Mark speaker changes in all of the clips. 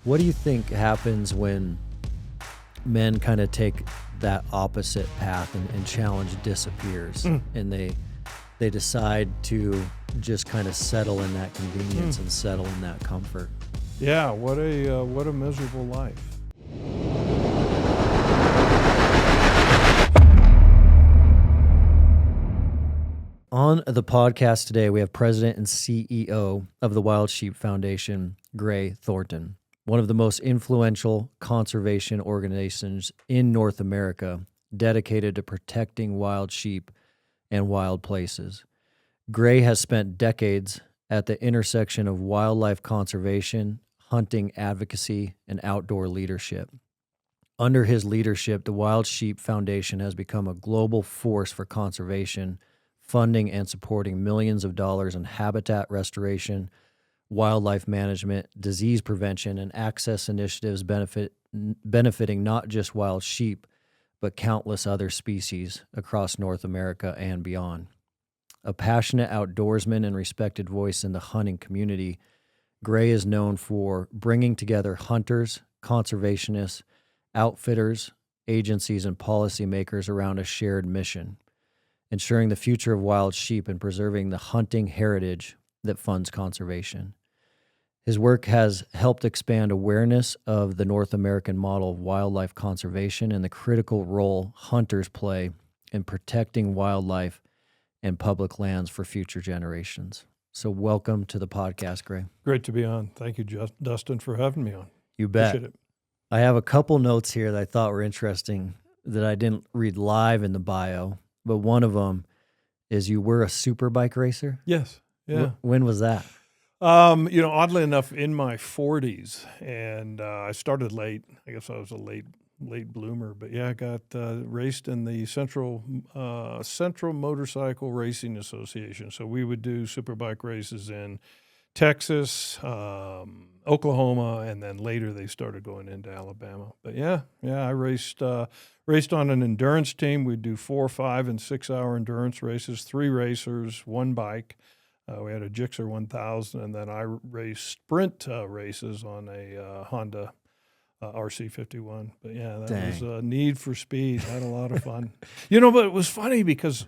Speaker 1: What do you think happens when men kind of take that opposite path and challenge disappears and they decide to just kind of settle in that convenience and settle in that comfort?
Speaker 2: Yeah, what a miserable life.
Speaker 1: On the podcast today, we have President and CEO of the Wild Sheep Foundation, Gray Thornton, one of the most influential conservation organizations in North America dedicated to protecting wild sheep and wild places. Gray has spent decades at the intersection of wildlife conservation, hunting advocacy, and outdoor leadership. Under his leadership, the Wild Sheep Foundation has become a global force for conservation, funding and supporting millions of dollars in habitat restoration, wildlife management, disease prevention, and access initiatives benefiting not just wild sheep, but countless other species across North America and beyond. A passionate outdoorsman and respected voice in the hunting community, Gray is known for bringing together hunters, conservationists, outfitters, agencies, and policymakers around a shared mission: ensuring the future of wild sheep and preserving the hunting heritage that funds conservation. His work has helped expand awareness of the North American model of wildlife conservation and the critical role hunters play in protecting wildlife and public lands for future generations. So welcome to the podcast, Gray.
Speaker 2: Great to be on. Thank you, Dustin, for having me on.
Speaker 1: You bet.
Speaker 2: Appreciate it.
Speaker 1: I have a couple notes here that I thought were interesting that I didn't read live in the bio, but one of them is you were a superbike racer?
Speaker 2: Yes. Yeah.
Speaker 1: When was that?
Speaker 2: Oddly enough, in my 40s, and I started late. I guess I was a late bloomer, but yeah, I got raced in the Central Motorcycle Racing Association. So we would do superbike races in Texas, Oklahoma, and then later they started going into Alabama. But yeah, I raced on an endurance team. We'd do 4, 5, and 6 hour endurance races, 3 racers, 1 bike. We had a Gixxer 1000, and then I raced sprint races on a Honda RC51. But yeah, that was a need for speed. I had a lot of fun. But it was funny because,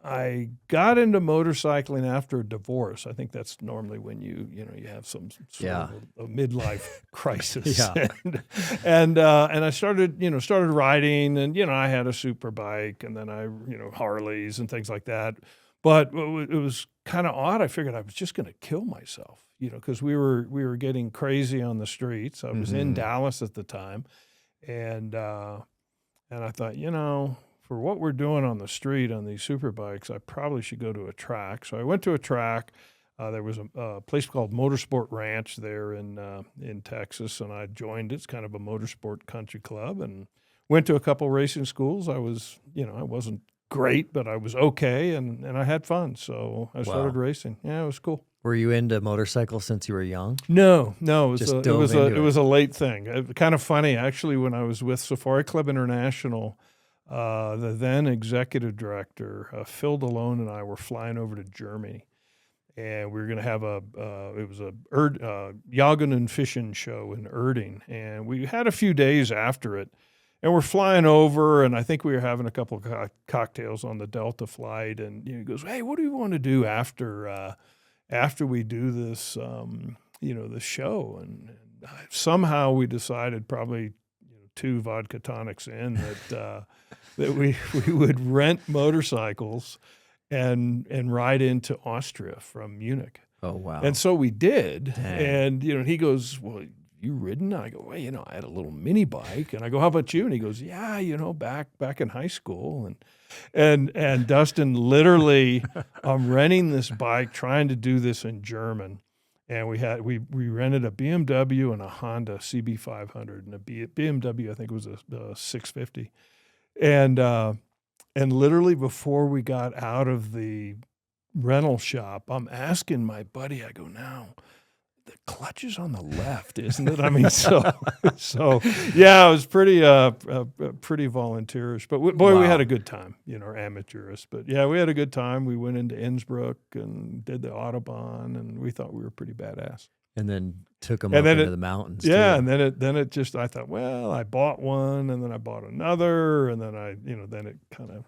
Speaker 2: I got into motorcycling after a divorce. I think that's normally when you have some sort of a midlife crisis.
Speaker 1: Yeah.
Speaker 2: And I started riding, and I had a super bike, and then I Harleys and things like that. But it was kind of odd. I figured I was just going to kill myself, because we were getting crazy on the streets. I was in Dallas at the time, and I thought, for what we're doing on the street on these super bikes, I probably should go to a track. So I went to a track. There was a place called Motorsport Ranch there in Texas, and I joined it. It's kind of a motorsport country club, and went to a couple racing schools. I was, I wasn't great, but I was okay, and I had fun. So I started racing. Yeah, it was cool.
Speaker 1: Were you into motorcycles since you were young?
Speaker 2: No, it was a late thing. Kind of funny, actually, when I was with Safari Club International. The then executive director, Phil DeLone, and I were flying over to Germany, and we were going to have it was a Jagen and Fischen show in Erding, and we had a few days after it, and we're flying over, and I think we were having a couple of cocktails on the Delta flight, and he goes, "Hey, what do you want to do after we do this, the show?" And somehow we decided, probably 2 vodka tonics in, that we would rent motorcycles and ride into Austria from Munich.
Speaker 1: Oh, wow.
Speaker 2: And so we did.
Speaker 1: Dang.
Speaker 2: And, he goes, "Well, you ridden?" I go, "Well, I had a little mini bike." And I go, "How about you?" And he goes, "Yeah, back in high school." And Dustin, literally, I'm renting this bike, trying to do this in German. And we rented a BMW and a Honda CB500, and a BMW, I think it was a 650. And literally before we got out of the rental shop, I'm asking my buddy, I go, "Now, the clutch is on the left, isn't it?" I mean, so yeah, it was pretty volunteerish, but we had a good time, amateurish. But yeah, we had a good time. We went into Innsbruck and did the Autobahn, and we thought we were pretty badass.
Speaker 1: And then took them up into the mountains.
Speaker 2: Yeah,
Speaker 1: too.
Speaker 2: and then it just, I thought, well, I bought one, and then I bought another, and then then it kind of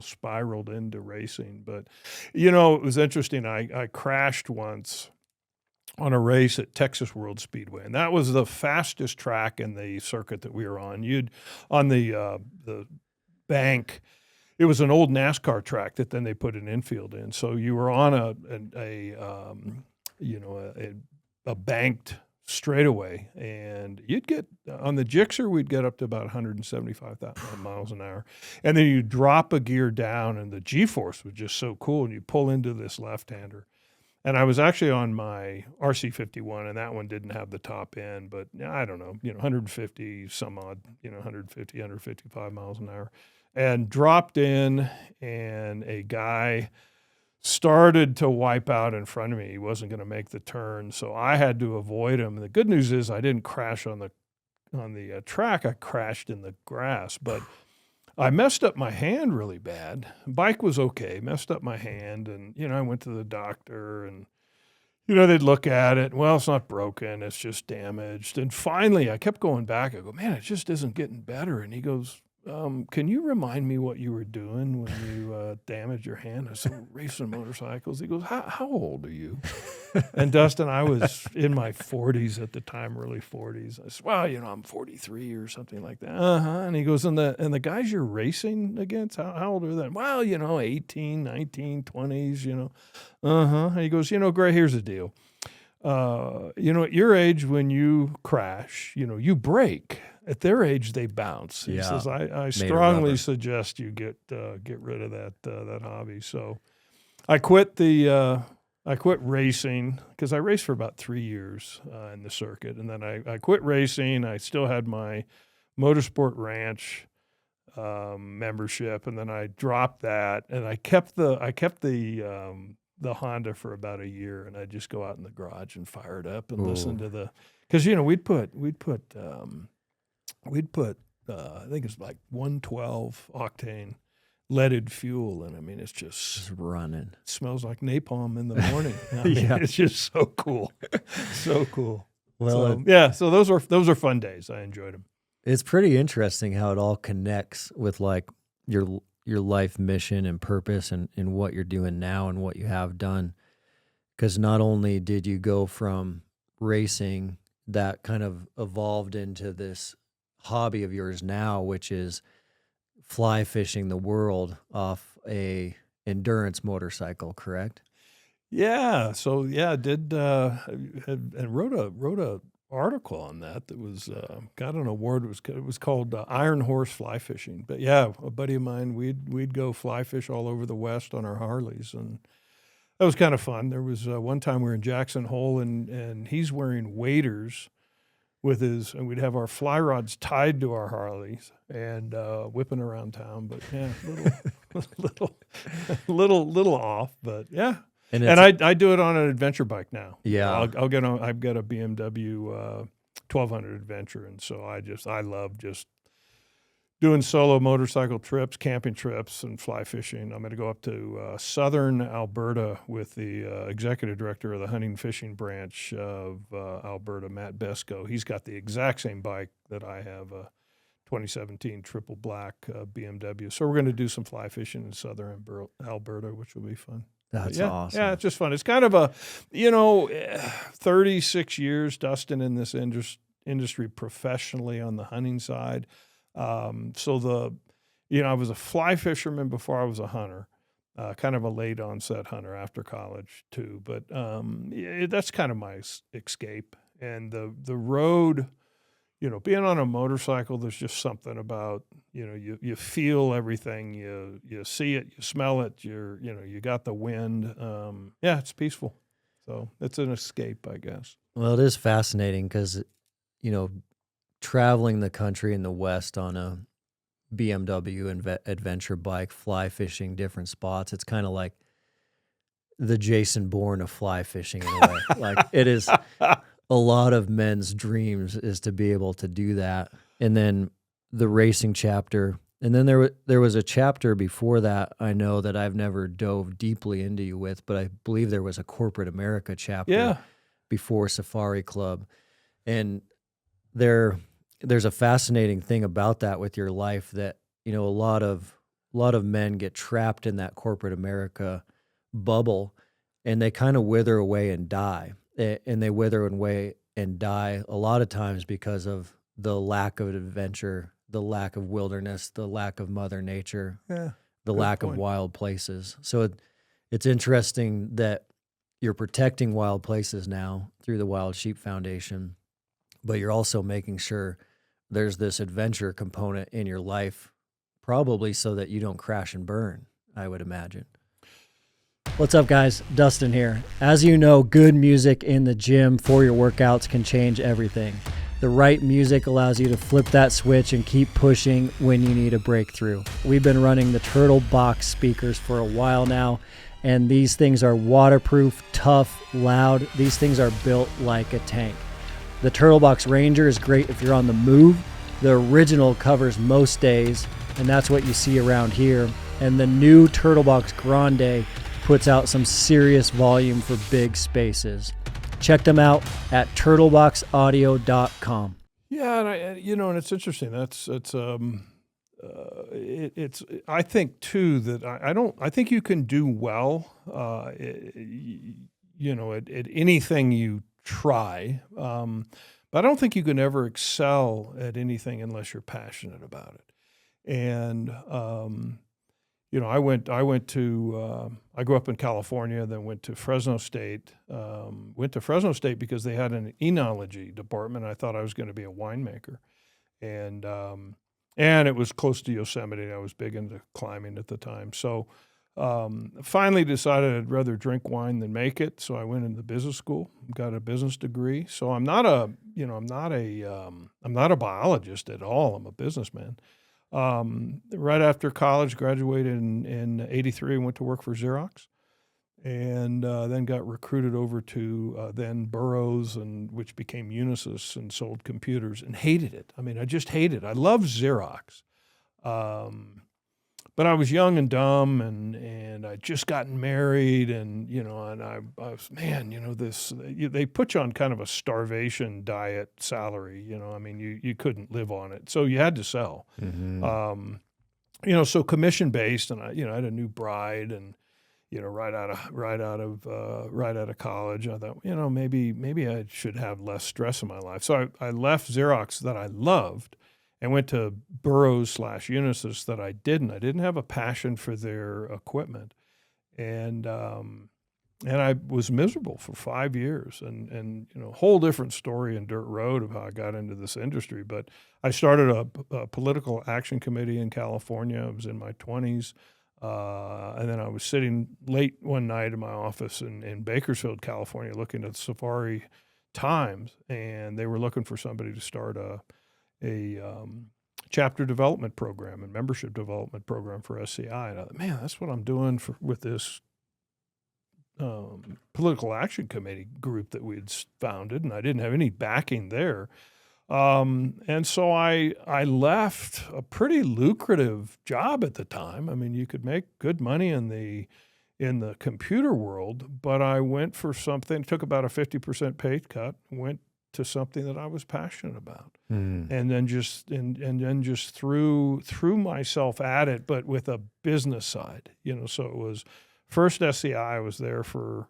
Speaker 2: spiraled into racing. But it was interesting. I crashed once on a race at Texas World Speedway, and that was the fastest track in the circuit that we were on. On the bank. It was an old NASCAR track that then they put an infield in. So you were on a banked straightaway, and you'd get on the Gixxer, we'd get up to about 175 miles an hour, and then you drop a gear down, and the G-force was just so cool, and you pull into this left-hander. And I was actually on my RC51, and that one didn't have the top end, but I don't know, 150 some odd, 150, 155 miles an hour, and dropped in, and a guy started to wipe out in front of me. He wasn't going to make the turn, so I had to avoid him. And the good news is I didn't crash on the track. I crashed in the grass, but I messed up my hand really bad. Bike was okay, messed up my hand, and I went to the doctor, and they'd look at it. Well, it's not broken, it's just damaged. And finally, I kept going back. I go, man, it just isn't getting better. And he goes, can you remind me what you were doing when you damaged your hand? I said, racing motorcycles. He goes, how old are you? And Dustin, I was in my 40s at the time, early 40s. I said, well, I'm 43 or something like that. And he goes, and the guys you're racing against, how old are they? Well, 18, 19, 20s, And he goes, Gray, here's the deal. At your age, when you crash, you break. At their age, they bounce. He says, I strongly suggest you get rid of that hobby. So I quit racing because I raced for about 3 years in the circuit, and then I quit racing. I still had my Motorsport Ranch membership, and then I dropped that, and I kept the Honda for about a year, and I'd just go out in the garage and fire it up and listen to because we'd put I think it's like 112 octane leaded fuel, and I mean it's just
Speaker 1: running.
Speaker 2: It smells like napalm in the morning. It's just so cool, so cool.
Speaker 1: Well,
Speaker 2: so those are fun days. I enjoyed them.
Speaker 1: It's pretty interesting how it all connects with like your life mission and purpose and what you're doing now and what you have done. Because not only did you go from racing that kind of evolved into this hobby of yours now, which is fly fishing the world off a endurance motorcycle, correct?
Speaker 2: Yeah. So I did and wrote a article on that was got an award. It was called Iron Horse Fly Fishing. But yeah, a buddy of mine, we'd go fly fish all over the West on our Harleys, and that was kind of fun. There was one time we were in Jackson Hole, and he's wearing waders and we'd have our fly rods tied to our Harleys and whipping around town. But yeah, little off, but yeah. And I do it on an adventure bike now.
Speaker 1: Yeah,
Speaker 2: I've got a BMW 1200 Adventure, and so I love just doing solo motorcycle trips, camping trips, and fly fishing. I'm going to go up to southern Alberta with the executive director of the hunting and fishing branch of Alberta, Matt Besco. He's got the exact same bike that I have, a 2017 triple black BMW. So we're going to do some fly fishing in southern Alberta, which will be fun.
Speaker 1: That's awesome.
Speaker 2: Yeah, it's just fun. It's kind of a, 36 years, Dustin, in this industry professionally on the hunting side. I was a fly fisherman before I was a hunter, kind of a late onset hunter after college too. But that's kind of my escape. And the road, being on a motorcycle, there's just something about, you feel everything, you see it, you smell it, you got the wind. It's peaceful. So it's an escape, I guess.
Speaker 1: Well, it is fascinating because, traveling the country in the West on a BMW adventure bike, fly fishing different spots, it's kind of like the Jason Bourne of fly fishing in a way. Like it is a lot of men's dreams is to be able to do that. And then the racing chapter, and then there was a chapter before that I know that I've never dove deeply into you with, but I believe there was a corporate America chapter.
Speaker 2: Yeah.
Speaker 1: before Safari Club. And there's a fascinating thing about that with your life that, a lot of men get trapped in that corporate America bubble, and they kind of wither away and die. And they wither away and die a lot of times because of the lack of adventure, the lack of wilderness, the lack of Mother Nature, the lack of wild places. So it's interesting that you're protecting wild places now through the Wild Sheep Foundation, but you're also making sure there's this adventure component in your life, probably so that you don't crash and burn, I would imagine. What's up, guys? Dustin here. As you know, good music in the gym for your workouts can change everything. The right music allows you to flip that switch and keep pushing when you need a breakthrough. We've been running the Turtle Box speakers for a while now, and these things are waterproof, tough, loud. These things are built like a tank. The Turtle Box Ranger is great if you're on the move. The original covers most days, and that's what you see around here. And the new Turtle Box Grande puts out some serious volume for big spaces. Check them out at turtleboxaudio.com.
Speaker 2: Yeah, and and it's interesting. It's I think too that I think you can do well, at anything you try, but I don't think you can ever excel at anything unless you're passionate about it. And I grew up in California, then went to Fresno State. Went to Fresno State because they had an enology department. I thought I was going to be a winemaker, and it was close to Yosemite. I was big into climbing at the time, so finally decided I'd rather drink wine than make it. So I went into business school, got a business degree. So I'm not a biologist at all. I'm a businessman. Right after college, graduated in 83 and went to work for Xerox, and then got recruited over to then Burroughs, which became Unisys, and sold computers, and hated it. I mean, I just hated it. I love Xerox. But I was young and dumb, and I'd just gotten married, and I was, they put you on kind of a starvation diet salary, I mean, you couldn't live on it, so you had to sell. Mm-hmm. So commission based, and I had a new bride, and right out of college, I thought, maybe I should have less stress in my life. So I left Xerox that I loved, and went to Burroughs / Unisys that I didn't. I didn't have a passion for their equipment, and I was miserable for 5 years. And whole different story in Dirt Road of how I got into this industry. But I started a political action committee in California. I was in my 20s, and then I was sitting late one night in my office in Bakersfield, California, looking at the Safari Times, and they were looking for somebody to start a chapter development program and membership development program for SCI. And I thought, man, that's what I'm doing with this political action committee group that we had founded, and I didn't have any backing there. And so I left a pretty lucrative job at the time. I mean, you could make good money in the computer world, but I went for something, took about a 50% pay cut, went to something that I was passionate about, and then just threw myself at it, but with a business side, So it was first SCI. I was there for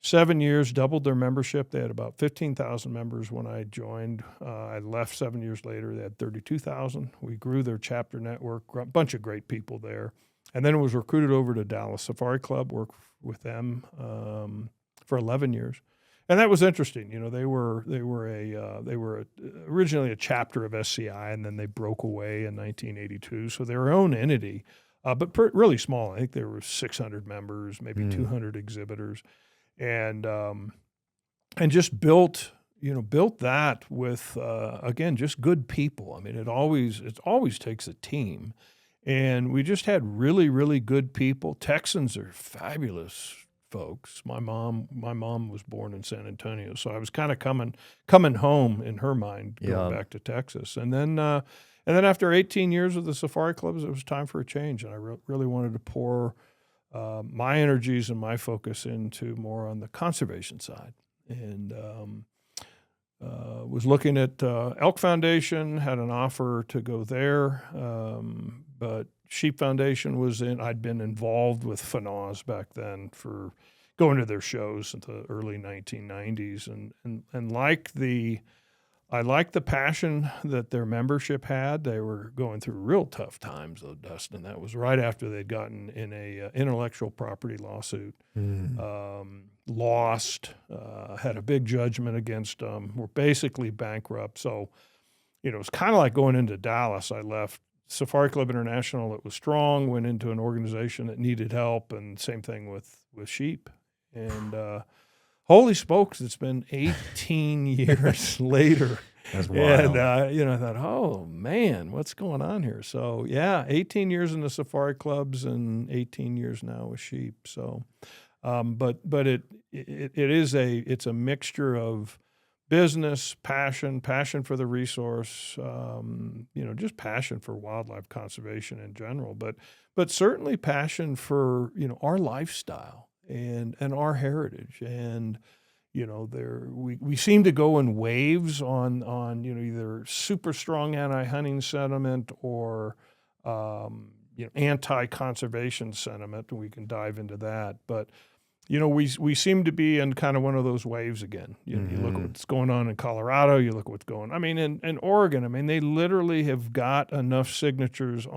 Speaker 2: 7 years, doubled their membership. They had about 15,000 members when I joined. I left 7 years later. They had 32,000. We grew their chapter network, a bunch of great people there, and then it was recruited over to Dallas Safari Club. Worked with them for 11 years. And that was interesting. They were originally a chapter of SCI, and then they broke away in 1982. So their own entity, but really small. I think there were 600 members, maybe 200 exhibitors, and just built that with again, just good people. I mean, it always takes a team, and we just had really, really good people. Texans are fabulous folks. My mom was born in San Antonio, so I was kind of coming home in her mind, going back to Texas. And then after 18 years of the Safari Clubs, it was time for a change, and I really wanted to pour my energies and my focus into more on the conservation side. and was looking at Elk Foundation, had an offer to go there, but Sheep Foundation was in. I'd been involved with FNAWS back then for going to their shows in the early 1990s, and I liked the passion that their membership had. They were going through real tough times, though, Dustin. That was right after they'd gotten in a intellectual property lawsuit, lost, had a big judgment against them, were basically bankrupt. So, it was kind of like going into Dallas. I left Safari Club International that was strong, went into an organization that needed help, and same thing with sheep. And holy smokes, it's been 18 years later.
Speaker 1: That's wild.
Speaker 2: And, I thought, oh, man, what's going on here? So, 18 years in the safari clubs and 18 years now with sheep. So, but it's a mixture of business, passion for the resource, just passion for wildlife conservation in general, but certainly passion for, our lifestyle and our heritage. And, we seem to go in waves on either super strong anti-hunting sentiment or, anti-conservation sentiment, and we can dive into that. But, we seem to be in kind of one of those waves again. You look at what's going on in Colorado, you look at what's going on. In Oregon, they literally have got enough signatures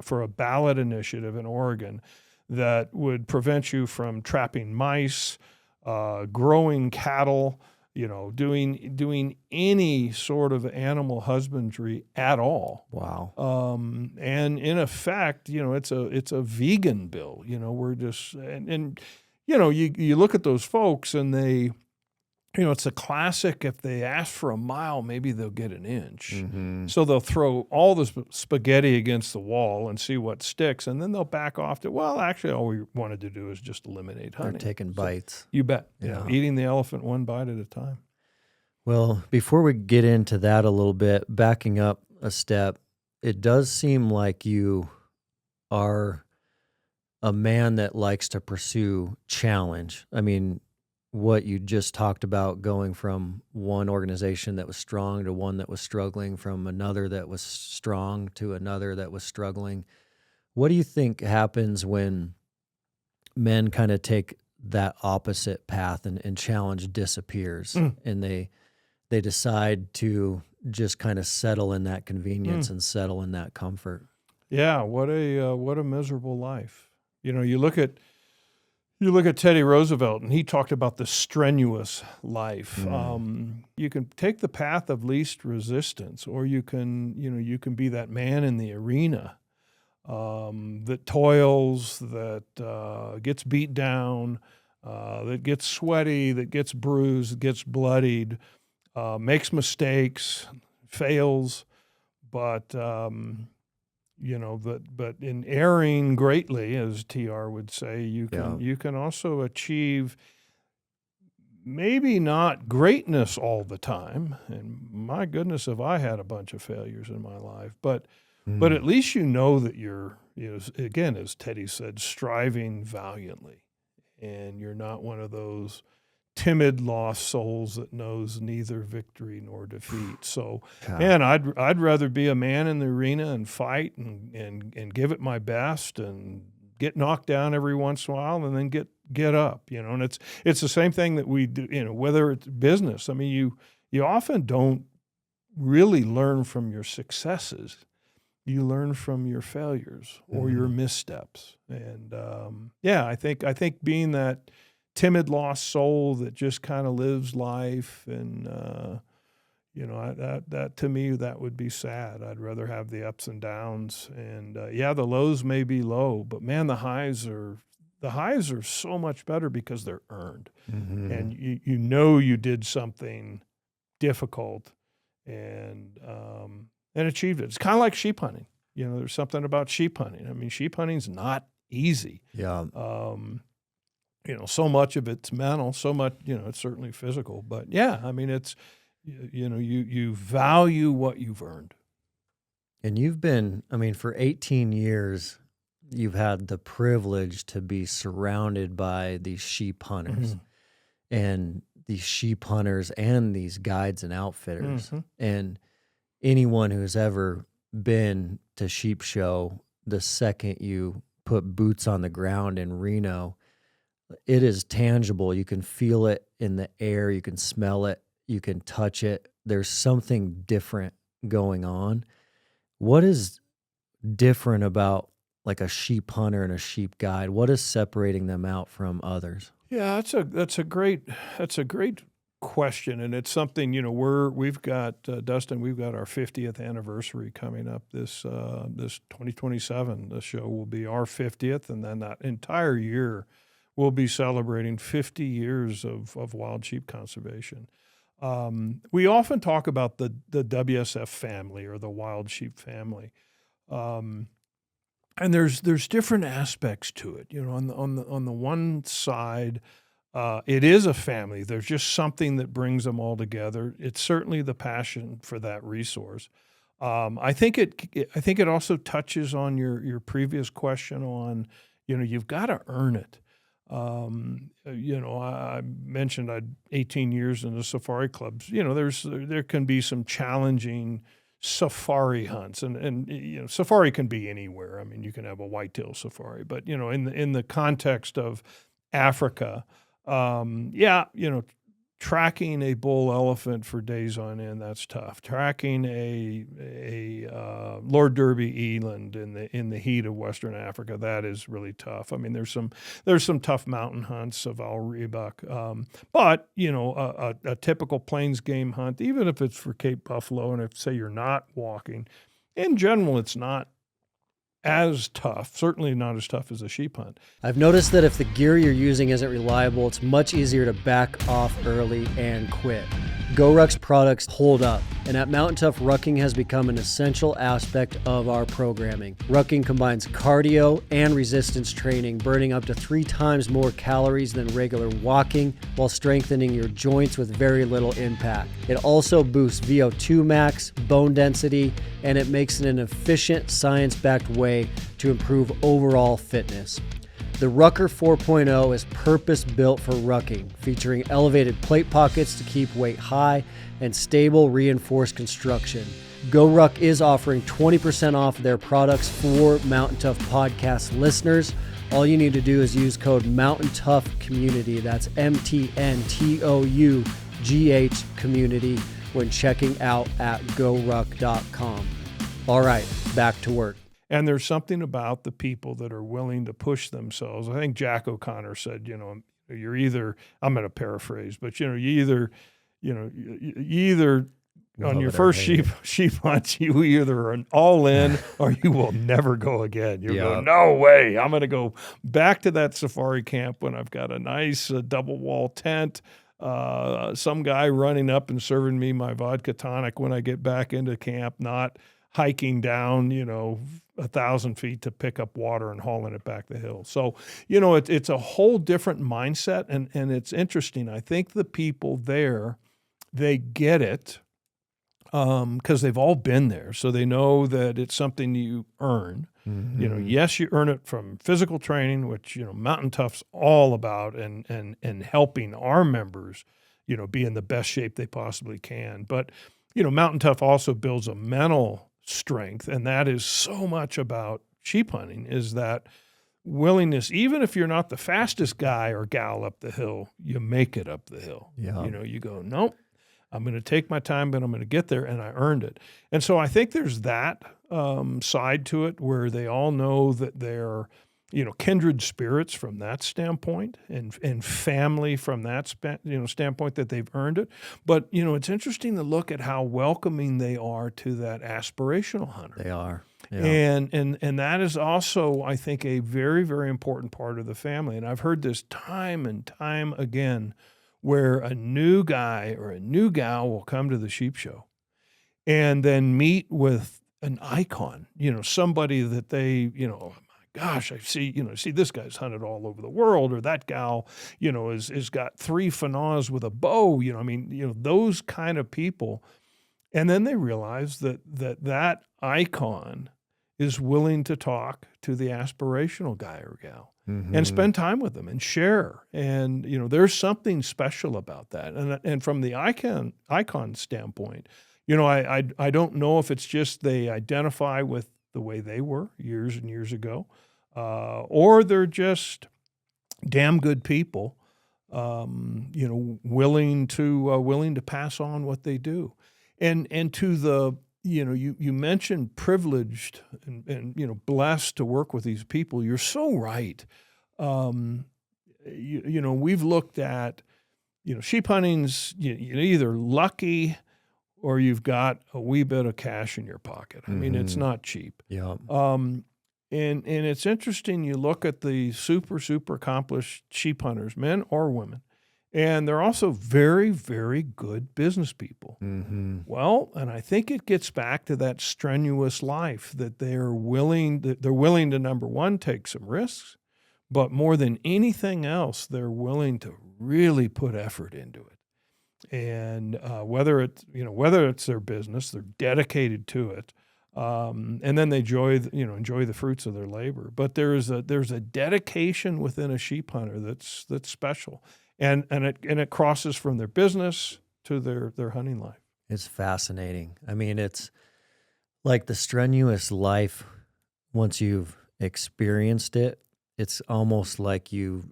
Speaker 2: for a ballot initiative in Oregon that would prevent you from trapping mice, growing cattle, doing any sort of animal husbandry at all.
Speaker 1: Wow.
Speaker 2: And in effect, it's a vegan bill. We're just you look at those folks and they, it's a classic. If they ask for a mile, maybe they'll get an inch. Mm-hmm. So they'll throw all the spaghetti against the wall and see what sticks, and then they'll back off to, well, actually, all we wanted to do is just eliminate hunting.
Speaker 1: They're taking bites.
Speaker 2: You bet. Eating the elephant one bite at a time.
Speaker 1: Well, before we get into that a little bit, backing up a step, it does seem like you are a man that likes to pursue challenge. What you just talked about, going from one organization that was strong to one that was struggling, from another that was strong to another that was struggling. What do you think happens when men kind of take that opposite path and challenge disappears and they decide to just kind of settle in that convenience and settle in that comfort?
Speaker 2: Yeah, what a miserable life. You look at Teddy Roosevelt, and he talked about the strenuous life. You can take the path of least resistance, or you can be that man in the arena that toils, that gets beat down, that gets sweaty, that gets bruised, gets bloodied, makes mistakes, fails, but in erring greatly, as TR would say, you can also achieve maybe not greatness all the time. And my goodness, have I had a bunch of failures in my life, but at least that you're, again, as Teddy said, striving valiantly, and you're not one of those timid lost souls that knows neither victory nor defeat. So, man, I'd rather be a man in the arena and fight and give it my best and get knocked down every once in a while and then get up, and it's the same thing that we do, whether it's business. You often don't really learn from your successes. You learn from your failures or your missteps. And I think being that timid lost soul that just kind of lives life, and that to me, that would be sad. I'd rather have the ups and downs, and the lows may be low, but man, the highs are so much better because they're earned, and you did something difficult and achieved it. It's kind of like sheep hunting. There's something about sheep hunting. Sheep hunting's not easy.
Speaker 1: Yeah.
Speaker 2: So much of it's mental, so much, it's certainly physical, but it's, you value what you've earned.
Speaker 1: And you've been, for 18 years, you've had the privilege to be surrounded by these sheep hunters. And these sheep hunters and these guides and outfitters. And anyone who's ever been to sheep show, the second you put boots on the ground in Reno, it is tangible. You can feel it in the air. You can smell it. You can touch it. There's something different going on. What is different about like a sheep hunter and a sheep guide? What is separating them out from others?
Speaker 2: Yeah, that's a great question, and it's something, we've got Dustin, we've got our 50th anniversary coming up this 2027. The show will be our 50th, and then that entire year we'll be celebrating 50 years of wild sheep conservation. We often talk about the WSF family or the wild sheep family. And there's different aspects to it. On the one side, it is a family. There's just something that brings them all together. It's certainly the passion for that resource. I think it also touches on your previous question on, you've got to earn it. I mentioned I'd 18 years in the safari clubs. There can be some challenging safari hunts, and safari can be anywhere. I mean, you can have a whitetail safari, but in the context of Africa, tracking a bull elephant for days on end, that's tough. Tracking a Lord Derby eland in the heat of Western Africa, that is really tough. I mean, there's some tough mountain hunts of Al Rebuck, but a typical plains game hunt, even if it's for Cape Buffalo, and if say you're not walking, in general, it's not as tough, certainly not as tough as a sheep hunt.
Speaker 1: I've noticed that if the gear you're using isn't reliable, it's much easier to back off early and quit. GoRuck's products hold up, and at Mountain Tough, rucking has become an essential aspect of our programming. Rucking combines cardio and resistance training, burning up to 3 times more calories than regular walking while strengthening your joints with very little impact. It also boosts VO2 max, bone density, and it makes it an efficient, science-backed way to improve overall fitness. The Rucker 4.0 is purpose-built for rucking, featuring elevated plate pockets to keep weight high and stable reinforced construction. GoRuck is offering 20% off their products for Mountain Tough Podcast listeners. All you need to do is use code Mountain Tough Community. That's MTNTOUGH Community when checking out at GoRuck.com. All right, back to work.
Speaker 2: And there's something about the people that are willing to push themselves. I think Jack O'Connor said, you're either, I'm going to paraphrase, but you either on your first sheep hunt, you either are all in or you will never go again. You go, no way. I'm going to go back to that safari camp when I've got a nice double wall tent, some guy running up and serving me my vodka tonic when I get back into camp, not hiking down, 1,000 feet to pick up water and hauling it back the hill. So, it's a whole different mindset, and it's interesting. I think the people there, they get it because they've all been there. So they know that it's something you earn. Mm-hmm. Yes, you earn it from physical training, which, Mountain Tough's all about, and helping our members, be in the best shape they possibly can. But, Mountain Tough also builds a mental strength, and that is so much about sheep hunting, is that willingness. Even if you're not the fastest guy or gal up the hill, you make it up the hill. You go, nope, I'm going to take my time, but I'm going to get there, and I earned it. And so I think there's that side to it where they all know that they're kindred spirits from that standpoint, and family from that standpoint, that they've earned it. But it's interesting to look at how welcoming they are to that aspirational hunter.
Speaker 1: They are. Yeah.
Speaker 2: And that is also, I think, a very, very important part of the family. And I've heard this time and time again, where a new guy or a new gal will come to the sheep show and then meet with an icon, somebody that they, gosh, I see this guy's hunted all over the world, or that gal, is got 3 fanals with a bow, those kind of people. And then they realize that icon is willing to talk to the aspirational guy or gal. and spend time with them and share. And, there's something special about that. And from the icon standpoint, I don't know if it's just they identify with the way they were years and years ago, or they're just damn good people, willing to pass on what they do. And to the, you mentioned privileged and blessed to work with these people. You're so right. We've looked at, sheep hunting's, you're either lucky or you've got a wee bit of cash in your pocket. I mean, it's not cheap.
Speaker 1: Yeah.
Speaker 2: And it's interesting. You look at the super accomplished sheep hunters, men or women, and they're also very, very good business people. Well, and I think it gets back to that strenuous life that they're willing to, number one, take some risks, but more than anything else, they're willing to really put effort into it. And whether it's their business, they're dedicated to it. And then they enjoy the fruits of their labor. But there's a dedication within a sheep hunter that's special, and it crosses from their business to their hunting life.
Speaker 1: It's fascinating. I mean, it's like the strenuous life. Once you've experienced it, it's almost like you've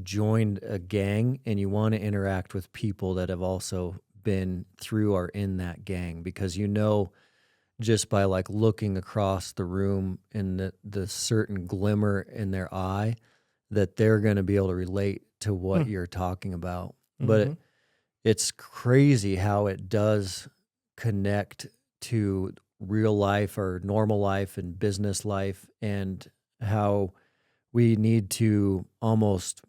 Speaker 1: joined a gang and you want to interact with people that have also been through or in that gang, because just by like looking across the room and the certain glimmer in their eye that they're going to be able to relate to what you're talking about. But it's crazy how it does connect to real life or normal life and business life, and how we need to almost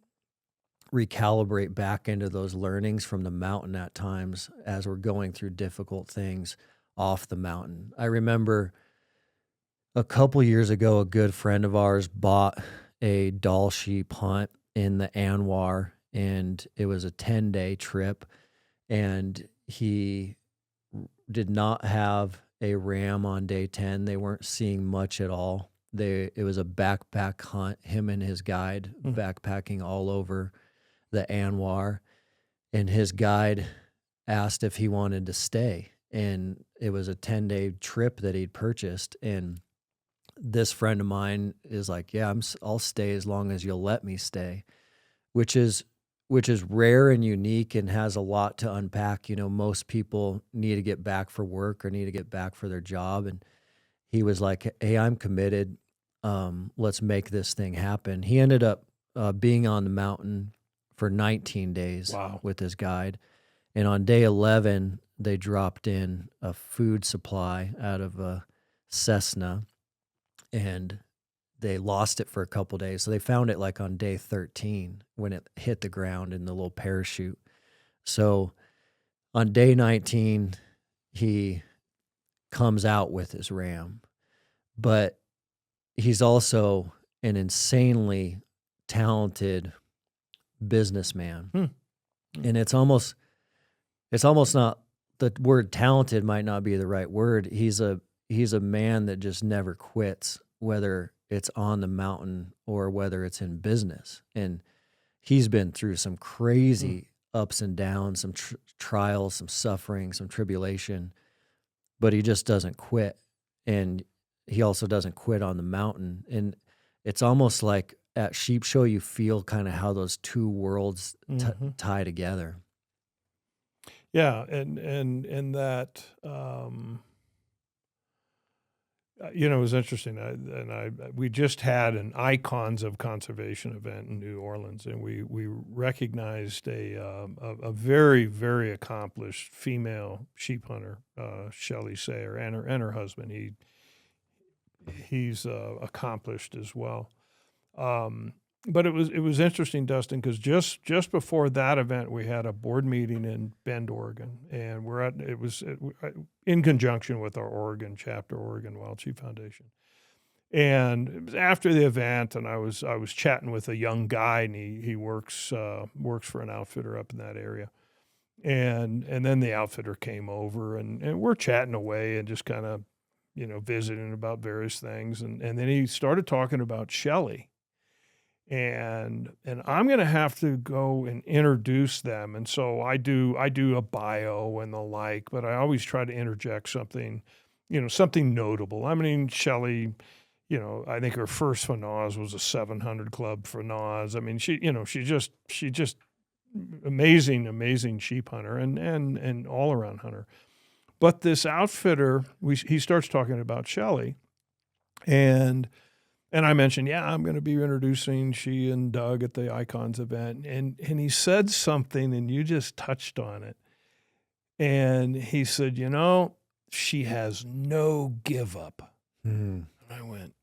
Speaker 1: recalibrate back into those learnings from the mountain at times as we're going through difficult things off the mountain. I remember a couple years ago, a good friend of ours bought a Dall sheep hunt in the Anwar, and it was a 10-day trip, and he did not have a ram on day 10. They weren't seeing much at all. It was a backpack hunt, him and his guide backpacking all over the Anwar, and his guide asked if he wanted to stay. And it was a 10-day trip that he'd purchased. And this friend of mine is like, yeah, I'll stay as long as you'll let me stay, which is rare and unique and has a lot to unpack. Most people need to get back for work or need to get back for their job. And he was like, hey, I'm committed. Let's make this thing happen. He ended up being on the mountain for 19 days with his guide. And on day 11, they dropped in a food supply out of a Cessna, and they lost it for a couple days. So they found it like on day 13 when it hit the ground in the little parachute. So on day 19, he comes out with his ram, but he's also an insanely talented businessman. And it's almost not, the word talented might not be the right word. He's a man that just never quits, whether it's on the mountain or whether it's in business. And he's been through some crazy ups and downs, some trials, some suffering, some tribulation, but he just doesn't quit. And he also doesn't quit on the mountain. And it's almost like at Sheep Show, you feel kind of how those two worlds tie together.
Speaker 2: Yeah, and that it was interesting. We just had an Icons of Conservation event in New Orleans, and we recognized a very, very accomplished female sheep hunter, Shelley Sayer, and her husband. He's accomplished as well. But it was interesting, Dustin, because just before that event, we had a board meeting in Bend, Oregon, and it was in conjunction with our Oregon chapter, Oregon Wild Sheep Foundation. And it was after the event, and I was chatting with a young guy, and he works for an outfitter up in that area, and then the outfitter came over, and we're chatting away and just kind of visiting about various things, and then he started talking about Shelley. and I'm going to have to go and introduce them. And so I do a bio and the like, but I always try to interject something, something notable. I mean, Shelley, I think her first Fanaz was a 700 club Fanaz. I mean, she just amazing sheep hunter and all around hunter. But this outfitter, he starts talking about Shelley, and I mentioned, I'm going to be introducing she and Doug at the Icons event. And he said something, and you just touched on it. And he said, she has no give up. And I went,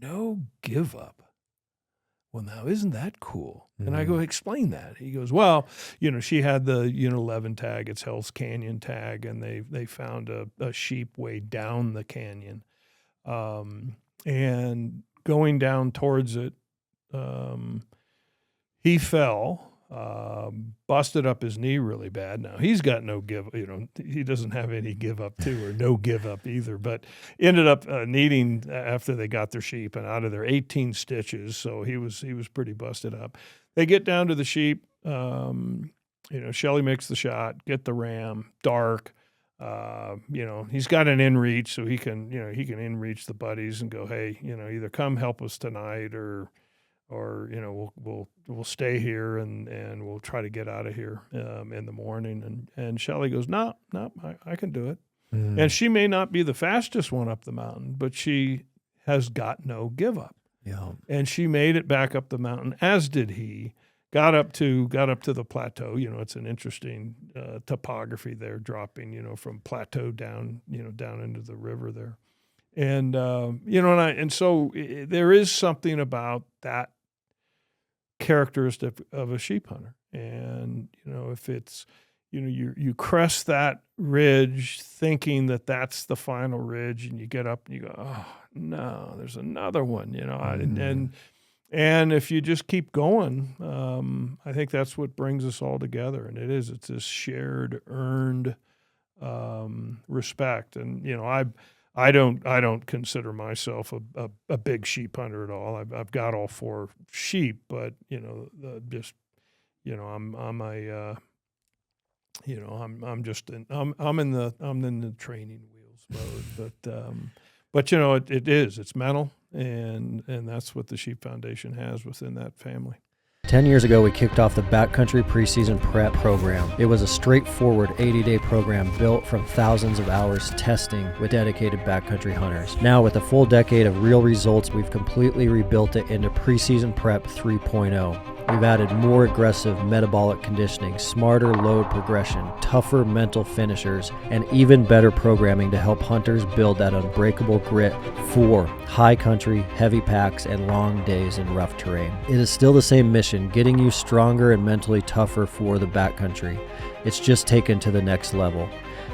Speaker 2: no give up? Well, now, isn't that cool? And I go, explain that. He goes, well, she had the Unit 11 tag, it's Hell's Canyon tag, and they found a sheep way down the canyon. And going down towards it, he fell, busted up his knee really bad. Now, he's got no give, he doesn't have any give up too, or no give up either, but ended up needing, after they got their sheep and out of their 18 stitches, so he was pretty busted up. They get down to the sheep, Shelley makes the shot, get the ram, dark. He's got an in reach, so he can in reach the buddies and go, hey, either come help us tonight or we'll stay here and we'll try to get out of here in the morning. And Shelley goes, no, I can do it. And she may not be the fastest one up the mountain, but she has got no give up.
Speaker 1: Yeah.
Speaker 2: And she made it back up the mountain, as did he. Got up to the plateau. It's an interesting topography there, dropping, from plateau down, down into the river there. And, so there is something about that characteristic of a sheep hunter. And, if it's, you crest that ridge thinking that that's the final ridge, and you get up and you go, oh, no, there's another one, and if you just keep going, I think that's what brings us all together. And it's this shared, earned respect. And, I don't consider myself a big sheep hunter at all. I've got all 4 sheep, but, I'm in the training wheels mode, but it's mental. And that's what the Sheep Foundation has within that family.
Speaker 1: 10 years ago, we kicked off the Backcountry Preseason Prep Program. It was a straightforward 80-day program built from thousands of hours testing with dedicated backcountry hunters. Now, with a full decade of real results, we've completely rebuilt it into Preseason Prep 3.0. We've added more aggressive metabolic conditioning, smarter load progression, tougher mental finishers, and even better programming to help hunters build that unbreakable grit for high country, heavy packs, and long days in rough terrain. It is still the same mission, getting you stronger and mentally tougher for the backcountry. It's just taken to the next level.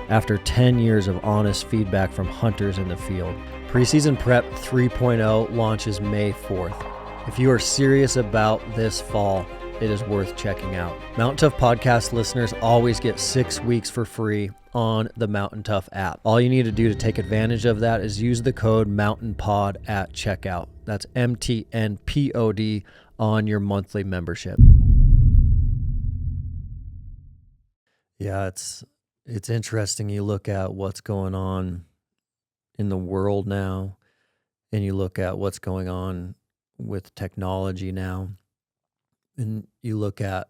Speaker 1: After 10 years of honest feedback from hunters in the field, Preseason Prep 3.0 launches May 4th. If you are serious about this fall, it is worth checking out. Mountain Tough Podcast listeners always get 6 weeks for free on the Mountain Tough app. All you need to do to take advantage of that is use the code MOUNTAINPOD at checkout. That's MTNPOD on your monthly membership. Yeah, it's interesting. You look at what's going on in the world now, and you look at what's going on with technology now, and you look at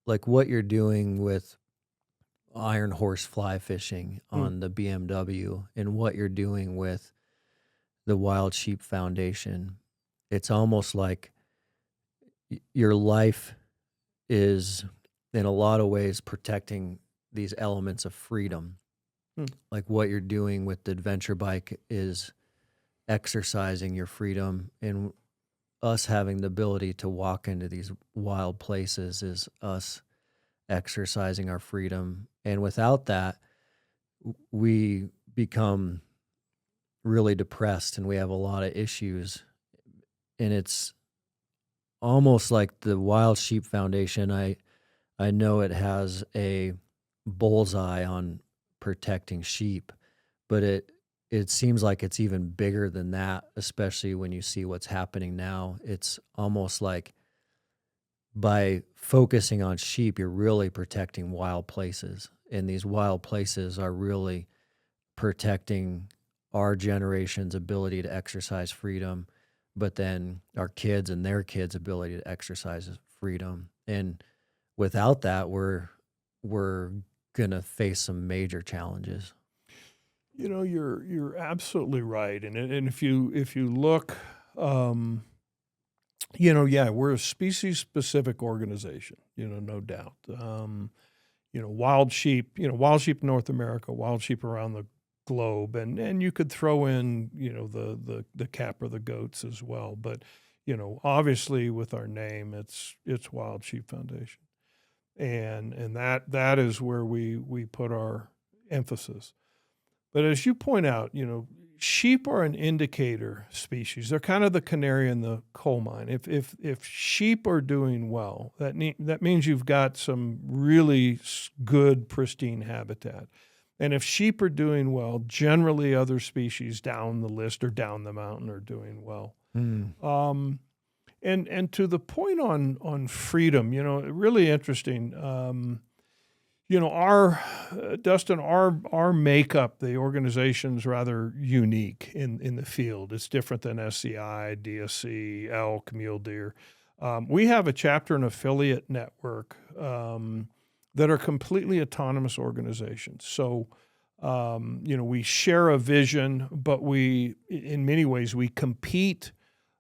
Speaker 1: like what you're doing with iron horse fly fishing on the BMW and what you're doing with the Wild Sheep Foundation. It's almost like your life is in a lot of ways protecting these elements of freedom. Like what you're doing with the adventure bike is exercising your freedom, and us having the ability to walk into these wild places is us exercising our freedom. And without that, we become really depressed and we have a lot of issues. And it's almost like the Wild Sheep Foundation, I know it has a bullseye on protecting sheep, but it seems like it's even bigger than that, especially when you see what's happening now. It's almost like by focusing on sheep, you're really protecting wild places. And these wild places are really protecting our generation's ability to exercise freedom, but then our kids and their kids' ability to exercise freedom. And without that, we're gonna face some major challenges.
Speaker 2: You know, you're absolutely right, and if you look, you know, yeah, we're a species-specific organization. You know, no doubt. You know, wild sheep in North America, wild sheep around the globe, and you could throw in, you know, the cap or the goats as well. But you know, obviously with our name, it's Wild Sheep Foundation, and that is where we put our emphasis. But as you point out, you know, sheep are an indicator species. They're kind of the canary in the coal mine. If sheep are doing well, that means you've got some really good, pristine habitat. And if sheep are doing well, generally other species down the list or down the mountain are doing well. And to the point on freedom, you know, really interesting. You know, Dustin, our makeup, the organization's rather unique in the field. It's different than SCI, DSC, elk, mule deer. We have a chapter and affiliate network that are completely autonomous organizations. So, you know, we share a vision, but in many ways, we compete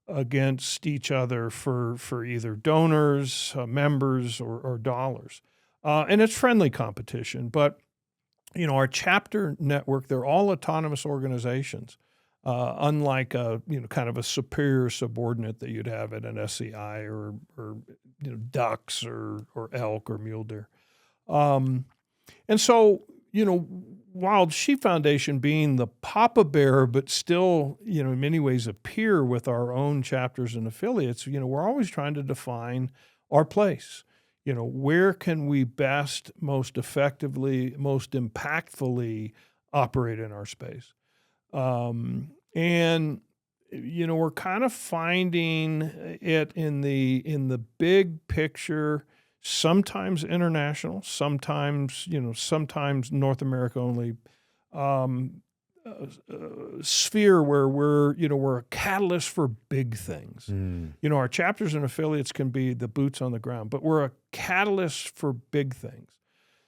Speaker 2: against each other for either donors, members, or dollars. And it's friendly competition, but, you know, our chapter network, they're all autonomous organizations, unlike kind of a superior subordinate that you'd have at an SCI or you know, ducks or elk or mule deer. And so, you know, Wild Sheep Foundation being the papa bear, but still, you know, in many ways a peer with our own chapters and affiliates, you know, we're always trying to define our place. You know, where can we best, most effectively, most impactfully operate in our space? And, you know, we're kind of finding it in the big picture, sometimes international, sometimes North America only, sphere where we're a catalyst for big things. You know, our chapters and affiliates can be the boots on the ground, but we're a catalyst for big things.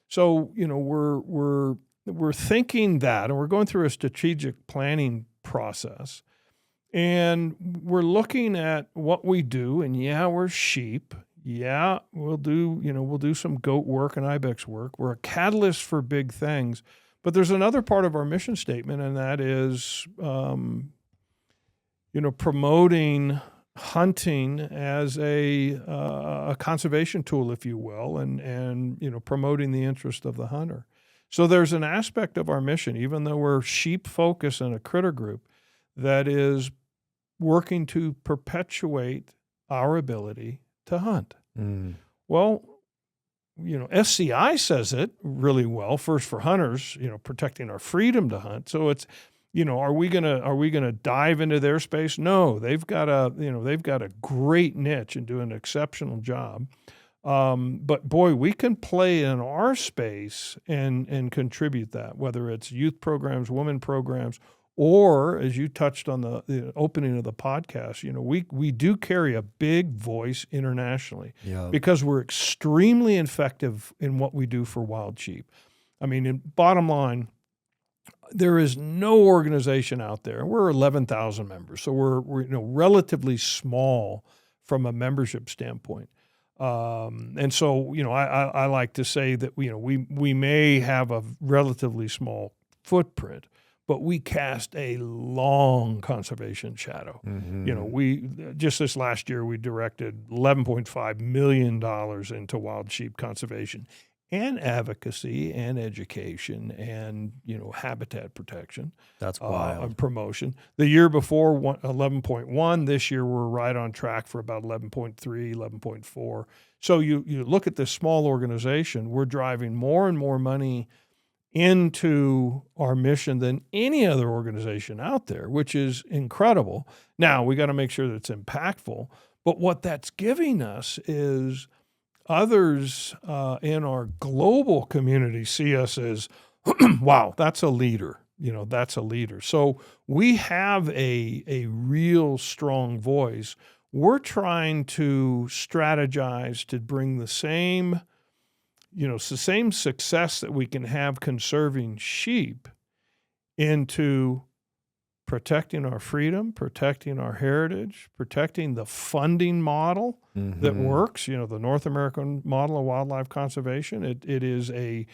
Speaker 2: So, you know, we're thinking that, and we're going through a strategic planning process, and we're looking at what we do. And yeah, we're sheep. Yeah, we'll do some goat work and ibex work. We're a catalyst for big things. But there's another part of our mission statement, and that is, you know, promoting hunting as a conservation tool, if you will, and you know, promoting the interest of the hunter. So there's an aspect of our mission, even though we're sheep focused in a critter group, that is working to perpetuate our ability to hunt. Well, you know, SCI says it really well. First for hunters, you know, protecting our freedom to hunt. So it's, you know, are we gonna dive into their space? No, they've got a great niche and do an exceptional job. But boy, we can play in our space and contribute that, whether it's youth programs, women programs, or as you touched on the opening of the podcast, you know, we do carry a big voice internationally because we're extremely effective in what we do for wild sheep. I mean, bottom line, there is no organization out there. We're 11,000 members, so we're you know, relatively small from a membership standpoint. And so, you know, I like to say that, you know, we may have a relatively small footprint, but we cast a long conservation shadow. You know, we just this last year, we directed $11.5 million into wild sheep conservation and advocacy and education and, you know, habitat protection.
Speaker 1: That's wild.
Speaker 2: And promotion. The year before, 11.1. This year, we're right on track for about 11.3, 11.4. So you look at this small organization, we're driving more and more money into our mission than any other organization out there, which is incredible. Now, we got to make sure that it's impactful. But what that's giving us is others in our global community see us as, wow, that's a leader. That's a leader. So we have a real strong voice. We're trying to strategize to bring the same success that we can have conserving sheep into protecting our freedom, protecting our heritage, protecting the funding model that works. The North American model of wildlife conservation. It is a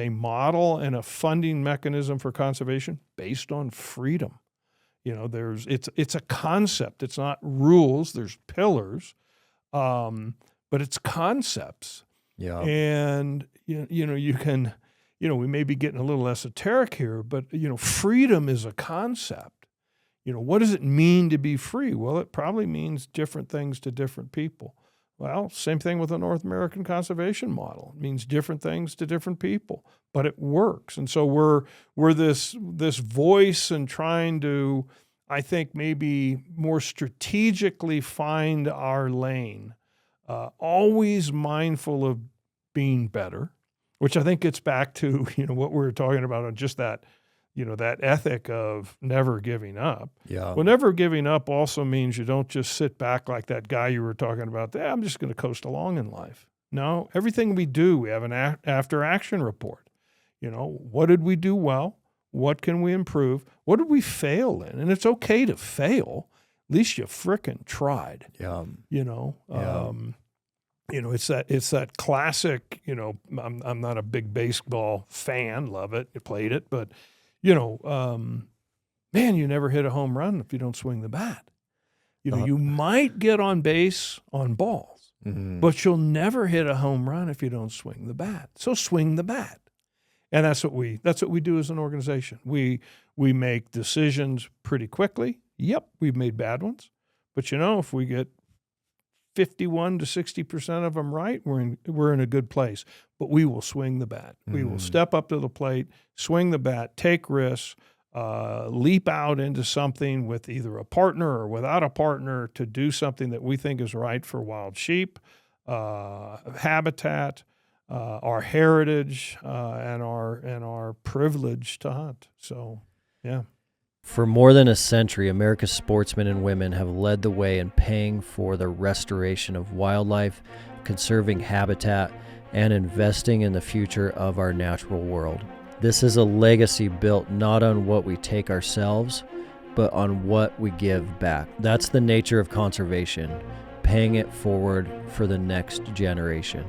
Speaker 2: model and a funding mechanism for conservation based on freedom. It's a concept. It's not rules. There's pillars, but it's concepts.
Speaker 1: Yeah.
Speaker 2: And you can. We may be getting a little esoteric here, but, freedom is a concept. What does it mean to be free? Well, it probably means different things to different people. Well, same thing with the North American conservation model. It means different things to different people, but it works. And so we're this voice and trying to, I think, maybe more strategically find our lane, always mindful of being better, which I think gets back to, what we were talking about on just that, that ethic of never giving up.
Speaker 1: Yeah.
Speaker 2: Well, never giving up also means you don't just sit back like that guy you were talking about. I'm just going to coast along in life. No, everything we do, we have an after action report. What did we do well? What can we improve? What did we fail in? And it's okay to fail. At least you frickin' tried.
Speaker 1: Yeah.
Speaker 2: It's that classic, I'm not a big baseball fan, love it, you played it, but, man, you never hit a home run if you don't swing the bat. You might get on base on balls, but you'll never hit a home run if you don't swing the bat. So swing the bat. And that's what we do as an organization. We make decisions pretty quickly. Yep, we've made bad ones. But, if we get 51 to 60% of them right, we're in a good place. But we will swing the bat. We will step up to the plate, swing the bat, take risks, leap out into something with either a partner or without a partner to do something that we think is right for wild sheep, habitat, our heritage, and our privilege to hunt. So, yeah.
Speaker 1: For more than a century, America's sportsmen and women have led the way in paying for the restoration of wildlife, conserving habitat, and investing in the future of our natural world. This is a legacy built not on what we take ourselves, but on what we give back. That's the nature of conservation, paying it forward for the next generation.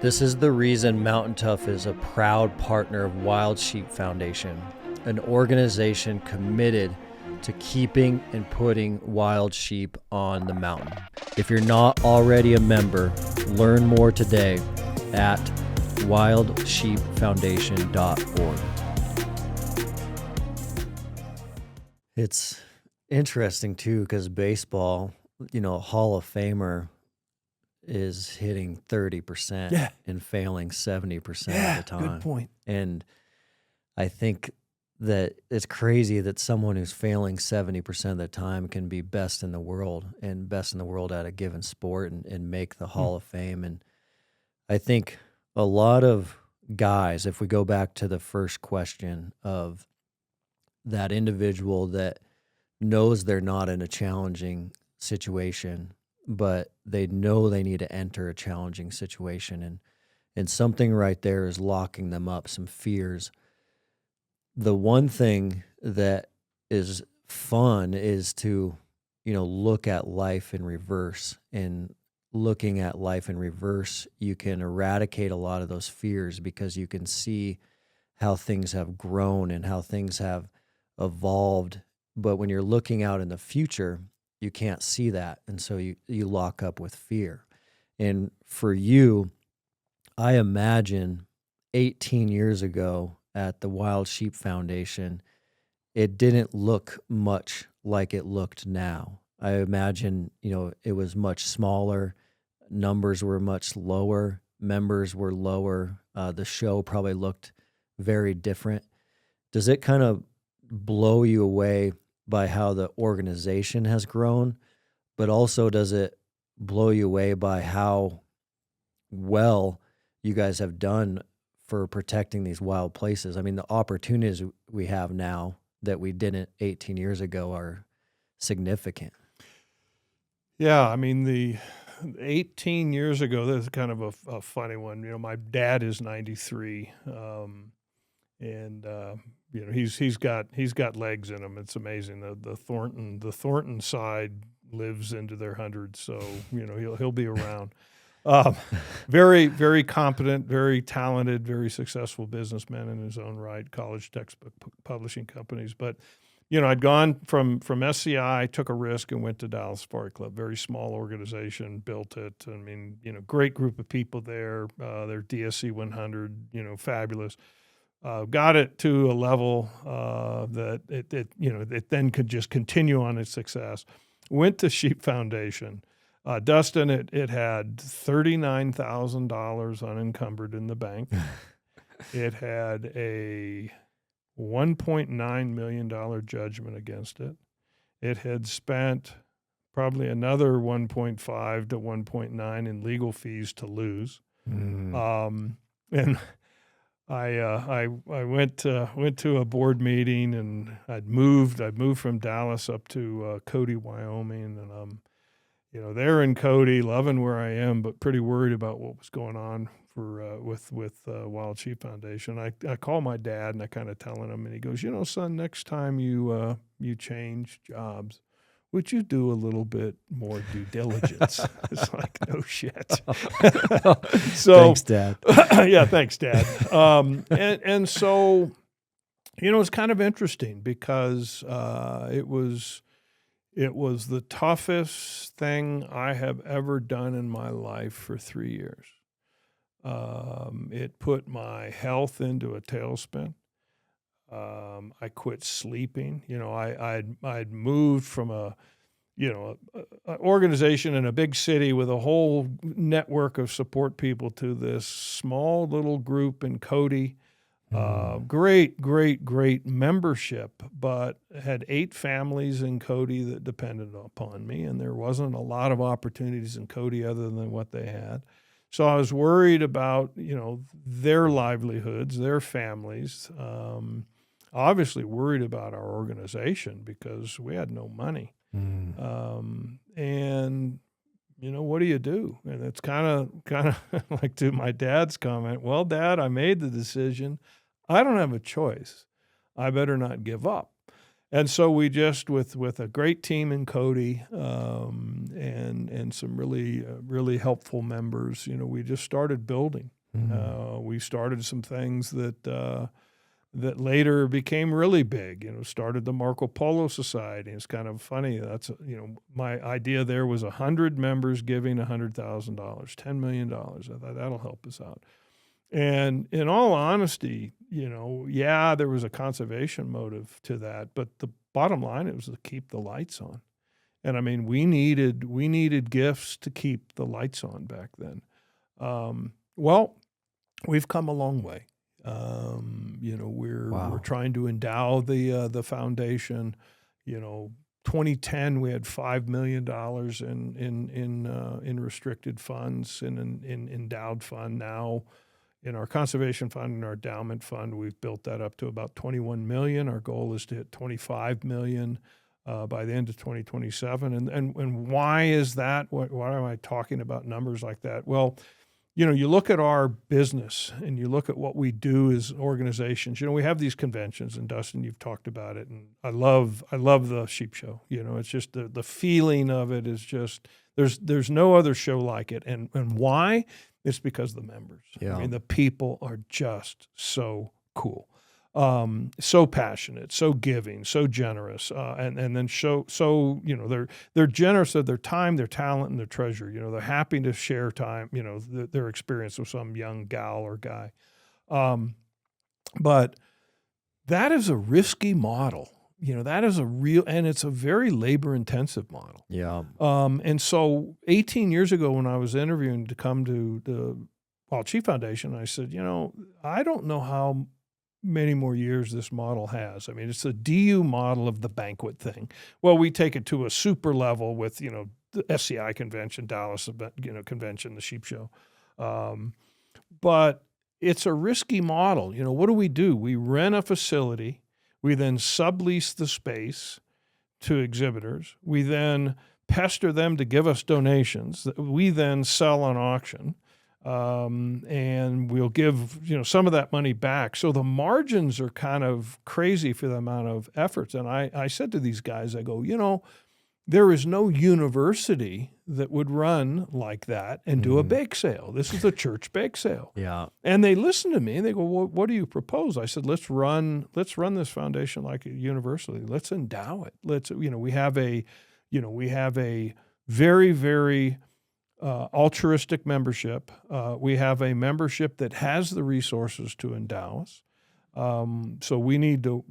Speaker 1: This is the reason Mountain Tough is a proud partner of Wild Sheep Foundation, an organization committed to keeping and putting wild sheep on the mountain. If you're not already a member, learn more today at wildsheepfoundation.org. It's interesting too, because baseball, Hall of Famer is hitting 30% and failing 70% of the time.
Speaker 2: Good point.
Speaker 1: And I think that it's crazy that someone who's failing 70% of the time can be best in the world at a given sport and make the Hall of Fame. And I think a lot of guys, if we go back to the first question of that individual that knows they're not in a challenging situation, but they know they need to enter a challenging situation, and something right there is locking them up, some fears. The one thing that is fun is to, look at life in reverse. And looking at life in reverse, you can eradicate a lot of those fears because you can see how things have grown and how things have evolved. But when you're looking out in the future, you can't see that. And so you lock up with fear. And for you, I imagine 18 years ago, at the Wild Sheep Foundation, it didn't look much like it looked now. I imagine, it was much smaller, numbers were much lower, members were lower. The show probably looked very different. Does it kind of blow you away by how the organization has grown, but also does it blow you away by how well you guys have done for protecting these wild places? I mean, the opportunities we have now that we didn't 18 years ago are significant.
Speaker 2: Yeah, I mean, the 18 years ago, that's kind of a funny one. You know, my dad is 93, and you know, he's got legs in him. It's amazing. The Thornton side lives into their hundreds, so you know he'll be around. Very, very competent, very talented, very successful businessman in his own right. College textbook publishing companies, but. You know, I'd gone from SCI, took a risk, and went to Dallas Safari Club. Very small organization, built it. I mean, you know, great group of people there. Their DSC 100, you know, fabulous. Got it to a level that it then could just continue on its success. Went to Sheep Foundation. Dustin, it had $39,000 unencumbered in the bank. It had a $1.9 million judgment against it. It had spent probably another 1.5 to 1.9 in legal fees to lose. And I went to a board meeting, and I'd moved from Dallas up to Cody, Wyoming, and I'm there in Cody, loving where I am, but pretty worried about what was going on with Wild Sheep Foundation. I call my dad, and I kind of telling him, and he goes, son, next time you change jobs, would you do a little bit more due diligence? It's like, no shit. So
Speaker 1: thanks, Dad.
Speaker 2: Yeah, thanks, Dad. And so, it's kind of interesting because it was the toughest thing I have ever done in my life for 3 years. It put my health into a tailspin. I quit sleeping. I'd moved from an organization in a big city with a whole network of support people to this small little group in Cody. Great membership, but had 8 families in Cody that depended upon me, and there wasn't a lot of opportunities in Cody other than what they had. So I was worried about, their livelihoods, their families, obviously worried about our organization because we had no money. And, what do you do? And it's kind of like to my dad's comment, well, Dad, I made the decision. I don't have a choice. I better not give up. And so we just, with a great team in Cody and some really helpful members, we just started building. We started some things that later became really big. Started the Marco Polo Society. It's kind of funny. That's my idea there was 100 members giving $100,000, $10 million. I thought that'll help us out. And in all honesty, there was a conservation motive to that, but the bottom line, it was to keep the lights on. And I mean, we needed gifts to keep the lights on back then. Well, we've come a long way. We're trying to endow the foundation. 2010, we had $5 million in restricted funds in an endowed fund. Now, in our conservation fund and our endowment fund, we've built that up to about $21 million. Our goal is to hit $25 million by the end of 2027. And why is that? Why am I talking about numbers like that? Well, you look at our business and you look at what we do as organizations. We have these conventions, and Dustin, you've talked about it, and I love the sheep show. It's just the feeling of it is just there's no other show like it. And why? It's because of the members. Yeah. I mean, the people are just so cool, so passionate, so giving, so generous, and then they're generous of their time, their talent, and their treasure. They're happy to share time, their experience with some young gal or guy. But that is a risky model. That is and it's a very labor-intensive model.
Speaker 1: Yeah.
Speaker 2: And so 18 years ago when I was interviewing to come to the Wild Sheep Foundation, I said, I don't know how many more years this model has. I mean, it's the DU model of the banquet thing. Well, we take it to a super level with, the SCI convention, Dallas, convention, the sheep show. But it's a risky model. What do? We rent a facility. We then sublease the space to exhibitors. We then pester them to give us donations that we then sell on auction. And we'll give, some of that money back. So the margins are kind of crazy for the amount of efforts. And I said to these guys, I go, there is no university that would run like that and do a bake sale. This is a church bake sale.
Speaker 1: Yeah.
Speaker 2: And they listen to me and they go, well, what do you propose? I said, let's run this foundation like a university. Let's endow it. We have a very, very altruistic membership. We have a membership that has the resources to endow us. So we need to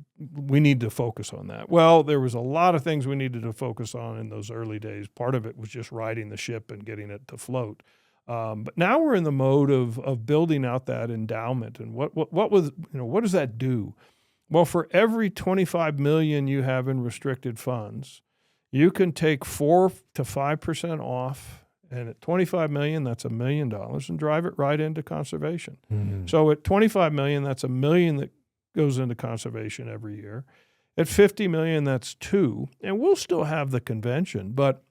Speaker 2: focus on that. Well, there was a lot of things we needed to focus on in those early days. Part of it was just riding the ship and getting it to float. But now we're in the mode of building out that endowment. And what does that do? Well, for every $25 million you have in restricted funds, you can take 4 to 5% off. And at $25 million, that's $1 million, and drive it right into conservation. Mm-hmm. So at $25 million, that's $1 million that goes into conservation every year. At $50 million, that's $2 million, and we'll still have the convention. But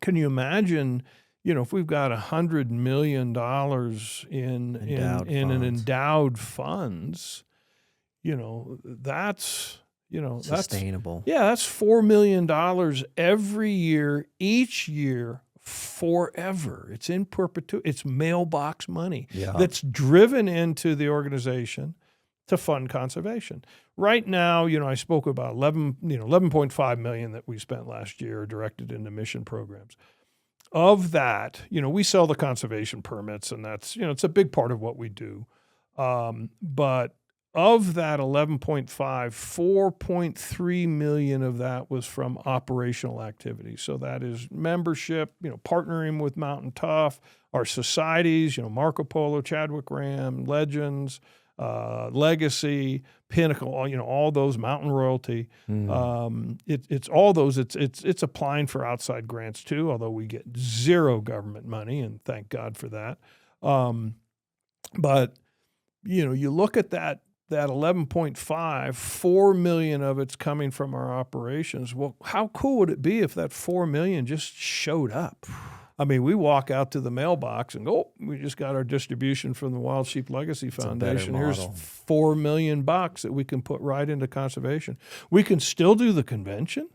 Speaker 2: can you imagine, if we've got $100 million in an endowed funds, that's
Speaker 1: sustainable.
Speaker 2: That's $4 million every year, each year, forever. It's in perpetuity. It's mailbox money that's driven into the organization to fund conservation. Right now, I spoke about 11.5 million that we spent last year directed into mission programs. Of that, we sell the conservation permits, and that's, it's a big part of what we do. But of that 11.5, 4.3 million of that was from operational activities. So that is membership, partnering with Mountain Tough, our societies, Marco Polo, Chadwick Ram, Legends, Legacy, Pinnacle, all those, Mountain Royalty. It's all those. It's applying for outside grants too, although we get zero government money, and thank God for that. But you look at that 11.5, 4 million of it's coming from our operations. Well, how cool would it be if that 4 million just showed up? I mean, we walk out to the mailbox and go, we just got our distribution from the Wild Sheep Legacy Foundation. Here's $4 million that we can put right into conservation. We can still do the convention,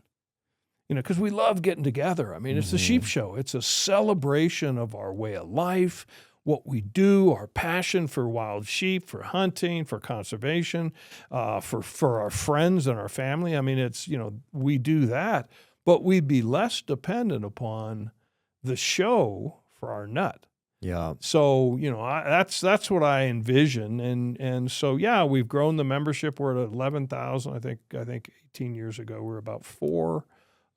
Speaker 2: because we love getting together. I mean, it's the sheep show. It's a celebration of our way of life, what we do, our passion for wild sheep, for hunting, for conservation, for our friends and our family. I mean, it's, we do that, but we'd be less dependent upon the show for our nut.
Speaker 1: Yeah.
Speaker 2: So, that's what I envision. And so, we've grown the membership. We're at 11,000. I think 18 years ago, we were about 4.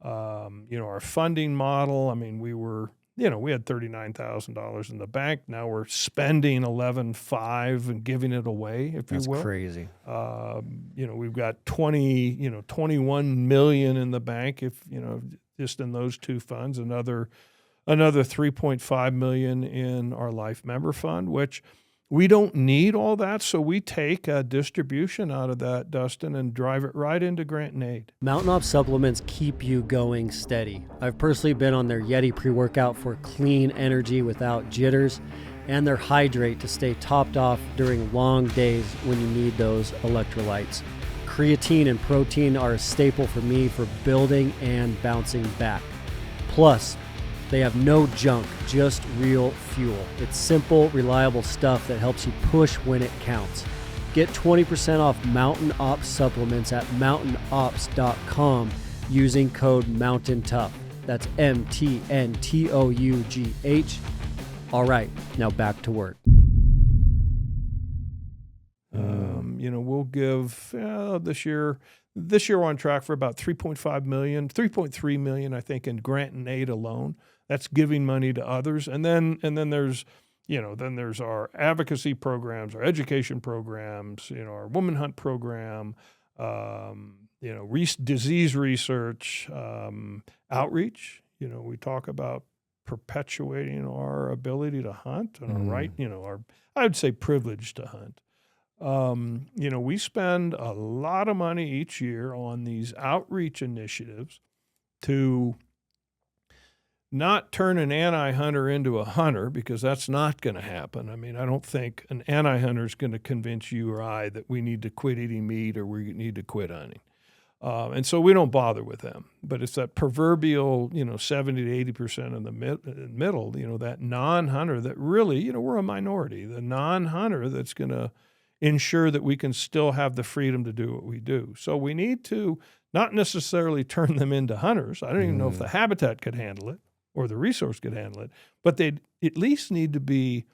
Speaker 2: Our funding model, I mean, we had $39,000 in the bank. Now we're spending $11,500 and giving it away, if you will.
Speaker 1: That's crazy.
Speaker 2: We've got 21 million in the bank, just in those two funds, another 3.5 million in our life member fund, which we don't need all that, so we take a distribution out of that, Dustin, and drive it right into grant and aid.
Speaker 1: Mountain Ops supplements keep you going steady. I've personally been on their Yeti pre-workout for clean energy without jitters, and their Hydrate to stay topped off during long days when you need those electrolytes. Creatine and protein are a staple for me for building and bouncing back. Plus, they have no junk, just real fuel. It's simple, reliable stuff that helps you push when it counts. Get 20% off Mountain Ops supplements at mountainops.com using code MOUNTAINTOUGH. That's MTNTOUGH. All right, now back to work.
Speaker 2: We'll give this year we're on track for about 3.3 million, I think, in grant and aid alone. That's giving money to others. And then there's, Then there's our advocacy programs, our education programs, our woman hunt program, disease research, outreach. We talk about perpetuating our ability to hunt and our right, I would say privilege to hunt. We spend a lot of money each year on these outreach initiatives to not turn an anti-hunter into a hunter, because that's not going to happen. I mean, I don't think an anti-hunter is going to convince you or I that we need to quit eating meat or we need to quit hunting. And so we don't bother with them. But it's that proverbial, 70 to 80% in the middle, that non-hunter that really, we're a minority, the non-hunter that's going to ensure that we can still have the freedom to do what we do. So we need to not necessarily turn them into hunters. I don't even know if the habitat could handle it or the resource could handle it, but they at least need to be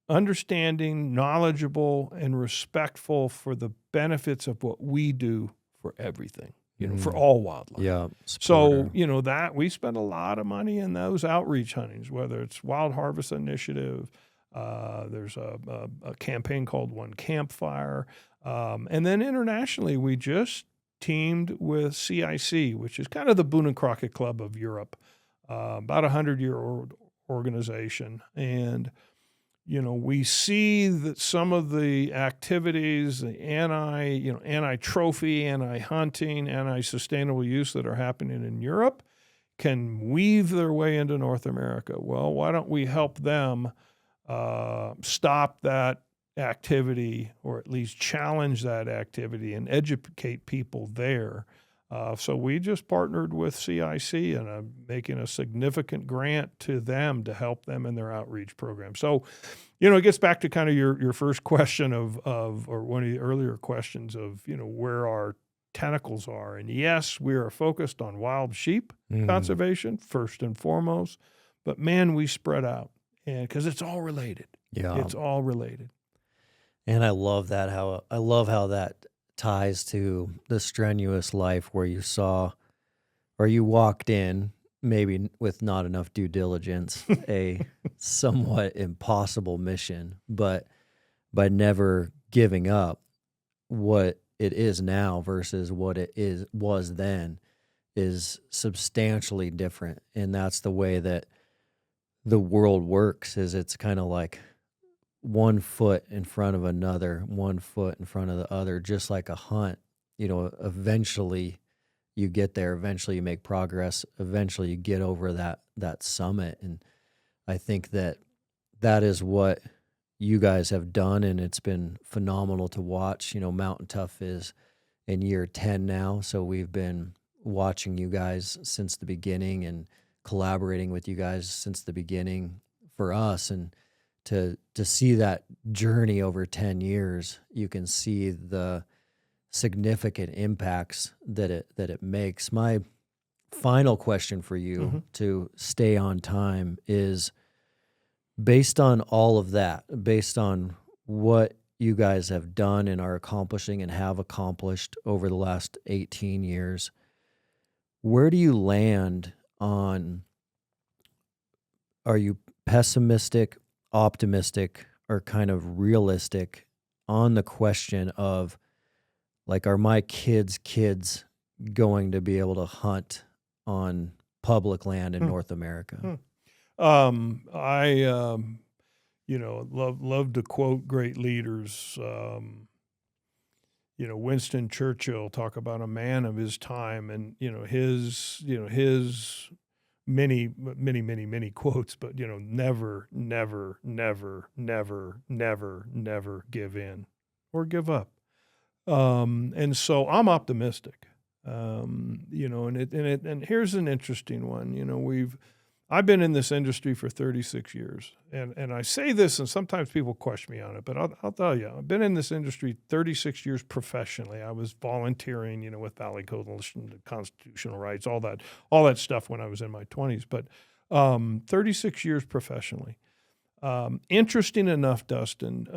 Speaker 2: understanding, knowledgeable, and respectful for the benefits of what we do for everything, for all wildlife.
Speaker 1: Yeah.
Speaker 2: So, that we spend a lot of money in those outreach huntings, whether it's Wild Harvest Initiative, there's a campaign called One Campfire. And then internationally, we just teamed with CIC, which is kind of the Boone and Crockett Club of Europe, about 100-year-old organization. And, we see that some of the activities, the anti-trophy, anti-hunting, anti-sustainable use that are happening in Europe can weave their way into North America. Well, why don't we help them stop that activity, or at least challenge that activity and educate people there? So we just partnered with CIC and making a significant grant to them to help them in their outreach program. So, it gets back to kind of your first question or one of the earlier questions of, where our tentacles are. And yes, we are focused on wild sheep conservation first and foremost, but man, we spread out, and because it's all related.
Speaker 1: Yeah.
Speaker 2: It's all related.
Speaker 1: And I love that, how that ties to the strenuous life, where you saw, or you walked in, maybe with not enough due diligence, a somewhat impossible mission, but by never giving up, what it is now versus what it was then is substantially different. And that's the way that the world works, is it's kind of like one foot in front of another, one foot in front of the other, just like a hunt. Eventually you get there, eventually you make progress, eventually you get over that summit. And I think that is what you guys have done, and it's been phenomenal to watch. Mountain Tough is in year 10 now, so we've been watching you guys since the beginning and collaborating with you guys since the beginning. For us, and to see that journey over 10 years, you can see the significant impacts that it makes. My final question for you, to stay on time, is based on all of that, based on what you guys have done and are accomplishing and have accomplished over the last 18 years, where do you land on, are you pessimistic, optimistic, or kind of realistic on the question of, like, are my kids' going to be able to hunt on public land in North America?
Speaker 2: I love to quote great leaders. Winston Churchill, talk about a man of his time, and his many quotes, but never give in or give up. And so I'm optimistic. And here's an interesting one. I've been in this industry for 36 years, and I say this, and sometimes people question me on it, but I'll tell you, I've been in this industry 36 years professionally. I was volunteering, with Valley Coalition, constitutional rights, all that stuff when I was in my 20s, but 36 years professionally. Interesting enough, Dustin,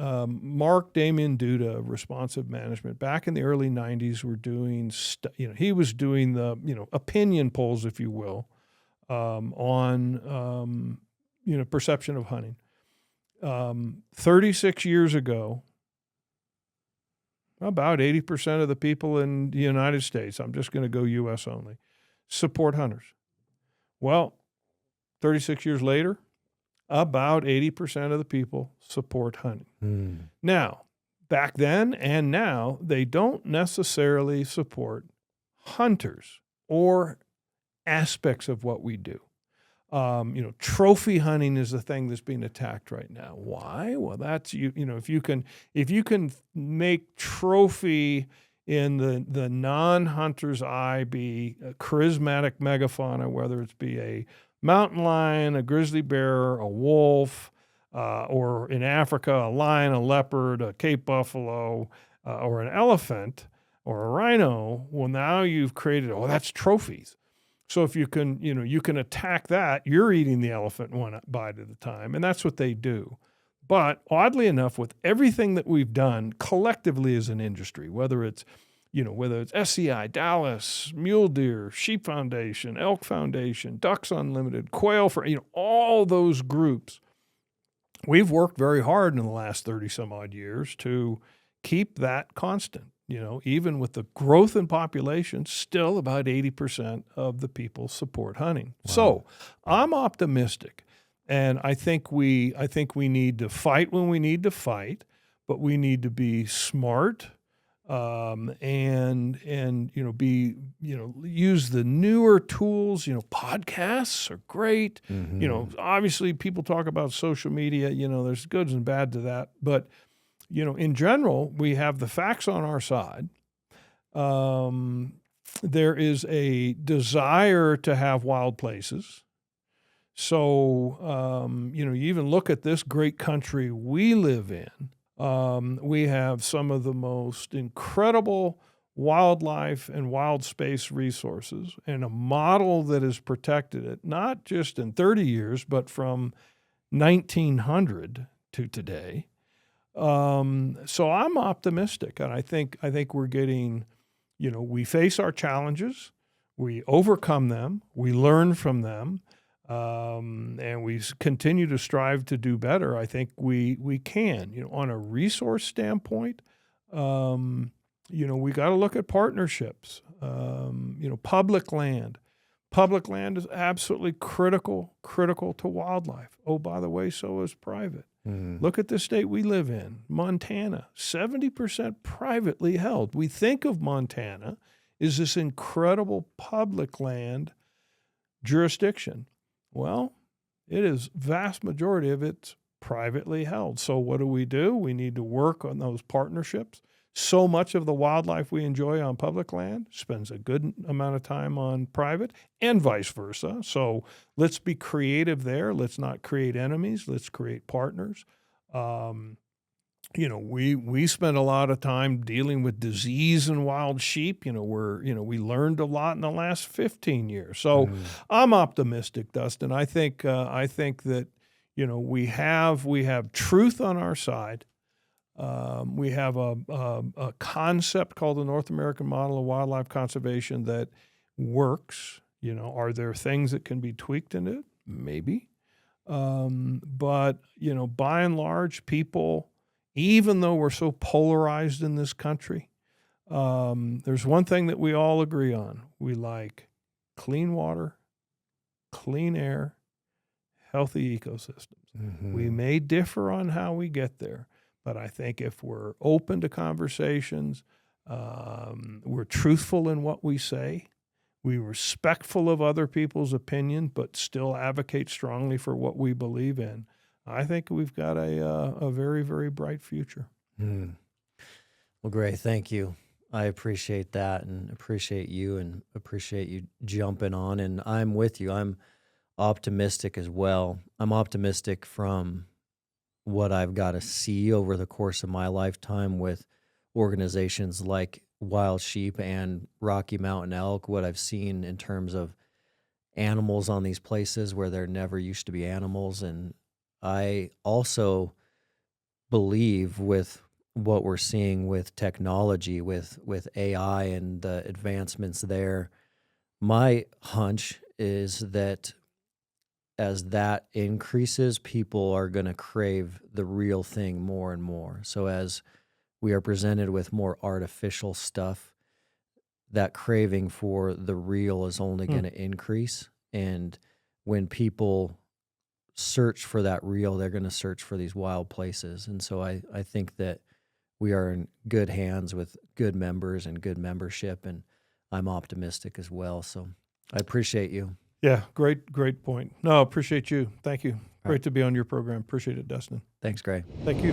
Speaker 2: Mark Damien Duda of Responsive Management, back in the early 90s, were doing, he was doing the, opinion polls, if you will, on perception of hunting. 36 years ago, about 80% of the people in the United States, I'm just going to go U.S. only, support hunters. Well, 36 years later, about 80% of the people support hunting. Now, back then and now, they don't necessarily support hunters or aspects of what we do. Trophy hunting is the thing that's being attacked right now. Why? Well, that's if you can make trophy in the non-hunter's eye be a charismatic megafauna, whether it's be a mountain lion, a grizzly bear, a wolf, or in Africa, a lion, a leopard, a Cape buffalo, or an elephant, or a rhino. Well, now you've created, that's trophies. So if you can attack that, you're eating the elephant one bite at a time, and that's what they do. But oddly enough, with everything that we've done collectively as an industry, whether it's SCI, Dallas, Mule Deer, Sheep Foundation, Elk Foundation, Ducks Unlimited, Quail for all those groups, we've worked very hard in the last 30 some odd years to keep that constant. Even with the growth in population, still about 80% of the people support hunting. Wow. So I'm optimistic, and I think we need to fight when we need to fight, but we need to be smart, and use the newer tools. Podcasts are great. Obviously people talk about social media. There's goods and bad to that, but in general, we have the facts on our side. There is a desire to have wild places. So, you even look at this great country we live in. We have some of the most incredible wildlife and wild space resources, and a model that has protected it, not just in 30 years, but from 1900 to today. So I'm optimistic, and I think we're getting, we face our challenges, we overcome them, we learn from them, and we continue to strive to do better. I think we can, on a resource standpoint, we got to look at partnerships, public land. Public land is absolutely critical to wildlife. Oh, by the way, so is private. Look at the state we live in, Montana, 70% privately held. We think of Montana as this incredible public land jurisdiction. Well, it is vast majority of it's privately held. So what do? We need to work on those partnerships. So much of the wildlife we enjoy on public land spends a good amount of time on private, and vice versa. So let's be creative there. Let's not create enemies. Let's create partners. We spend a lot of time dealing with disease in wild sheep. We learned a lot in the last 15 years. So I'm optimistic, Dustin. I think that we have truth on our side. We have a concept called the North American Model of Wildlife Conservation that works. Are there things that can be tweaked in it? Maybe. But by and large, people, even though we're so polarized in this country, there's one thing that we all agree on. We like clean water, clean air, healthy ecosystems. We may differ on how we get there. But I think if we're open to conversations, we're truthful in what we say, we're respectful of other people's opinion, but still advocate strongly for what we believe in, I think we've got a very, very bright future.
Speaker 1: Well, Gray, thank you. I appreciate that, and appreciate you jumping on. And I'm with you. I'm optimistic as well. I'm optimistic from what I've got to see over the course of my lifetime with organizations like Wild Sheep and Rocky Mountain Elk, what I've seen in terms of animals on these places where there never used to be animals. And I also believe with what we're seeing with technology, with AI and the advancements there, my hunch is that as that increases, people are going to crave the real thing more and more. So as we are presented with more artificial stuff, that craving for the real is only going to increase. And when people search for that real, they're going to search for these wild places. And so I think that we are in good hands with good members and good membership, and I'm optimistic as well. So I appreciate you.
Speaker 2: Yeah, great point. No, appreciate you. Thank you. Great to be on your program. Appreciate it, Dustin.
Speaker 1: Thanks, Gray.
Speaker 2: Thank you.